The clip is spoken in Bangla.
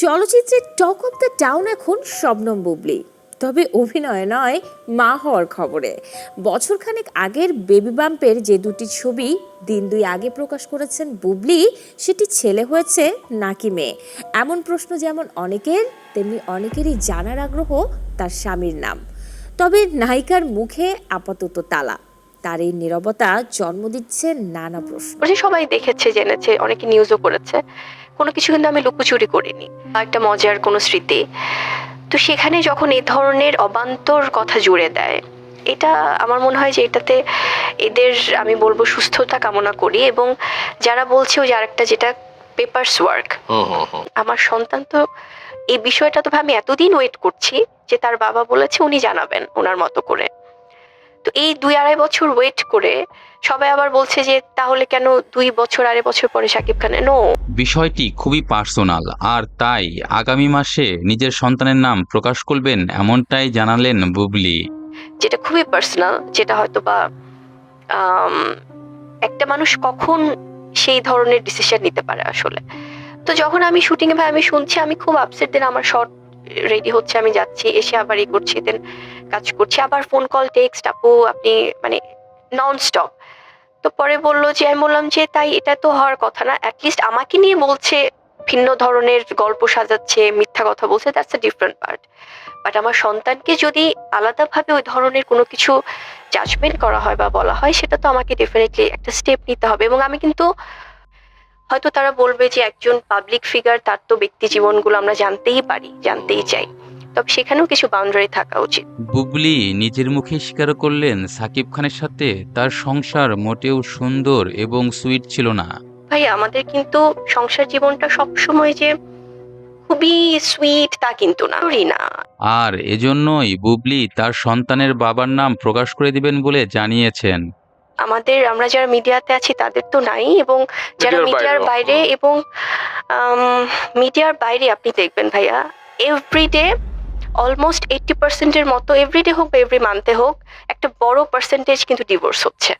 চলচ্চিত্রের টক অফ দ্য টাউন এখন শবনম বুবলি, তবে অভিনয় নয়, মা হওয়ার খবরে। বছরখানেক আগের বেবি বাম্পের যে দুটি ছবি দিন দুই আগে প্রকাশ করেছেন বুবলি, সেটি ছেলে হয়েছে নাকি মেয়ে, এমন প্রশ্ন যেমন অনেকের, তেমনি অনেকেরই জানার আগ্রহ তার স্বামীর নাম। তবে নায়িকার মুখে আপাতত তালা। তার এই নীরবতা জন্ম দিচ্ছে নানা প্রশ্ন। সবাই দেখেছে, জেনেছে, অনেকে নিউজও করেছে। কোনো কিছু কিন্তু আমি লুকোচুরি করিনি। একটা মজার কোনো স্মৃতি, তো সেখানে যখন এই ধরনের অবান্তর কথা জুড়ে দেয়, এটা আমার মনে হয় যে এটাতে এদের আমি বলবো সুস্থতা কামনা করি। এবং যারা বলছে ওই আরেকটা যেটা পেপারস ওয়ার্ক, আমার সন্তান তো এই বিষয়টা তো আমি এতদিন ওয়েট করছি যে তার বাবা বলেছে উনি জানাবেন ওনার মতো করে। তো এই 2-2.5 বছর ওয়েট করে সবাই আবার বলছে যে তাহলে কেন 2 বছর 2.5 বছর পরে শাকিব খানের। নো, বিষয়টি খুবই পার্সোনাল, আর তাই আগামী মাসে নিজের সন্তানের নাম প্রকাশ করবেন এমনটাই জানালেন বুবলি। যেটা খুবই পার্সোনাল, যেটা হয়তো বা একটা মানুষ কখন সেই ধরনের ডিসিশন নিতে পারে আসলে। তো যখন আমি শুটিং এ আমি শুনছি, আমি খুব আপসেট। দেন আমার শর্ট রেডি হচ্ছে, আমি যাচ্ছি, এসে আবার এই করছি, দেন কাজ করছি, আবার ফোন কল, টেক্সট, আপু আপনি, মানে নন স্টপ। তো পরে বললো যে, আমি বললাম যে তাই এটা তো হওয়ার কথা না, অ্যাটলিস্ট আমাকে নিয়ে বলছে, ভিন্ন ধরনের গল্প সাজাচ্ছে, মিথ্যা কথা বলছে, that's a different part. But আমার সন্তানকে যদি আলাদাভাবে ওই ধরনের কোনো কিছু জাজমেন্ট করা হয় বা বলা হয়, সেটা তো আমাকে ডেফিনেটলি একটা স্টেপ নিতে হবে। এবং আমি কিন্তু, হয়তো তারা বলবে যে একজন পাবলিক ফিগার, তার তো ব্যক্তি জীবনগুলো আমরা জানতেই পারি, জানতেই চাই, তবে সেখানেও কিছু বাউন্ডারি থাকা উচিত। বুবলি নিজের মুখে স্বীকার করলেন সাকিব খানের সাথে তার সংসার মোটেও সুন্দর এবং সুইট ছিল না। ভাই, আমাদের কিন্তু সংসার জীবনটা সবসময় যে খুবই সুইট তা কিন্তু না। আর এজন্যই বুবলি তার সন্তানের বাবার নাম প্রকাশ করে দিবেন বলে জানিয়েছেন। আমরা যারা মিডিয়াতে আছি তাদের তো নাই, এবং যারা মিডিয়ার বাইরে, এবং মিডিয়ার বাইরে আপনি দেখবেন ভাইয়া, এভরিডে অলমোস্ট 80% মতো, এভরিডে হোক বা এভরি মান্থে হোক, একটা বড় পার্সেন্টেজ কিন্তু ডিভোর্স হচ্ছে।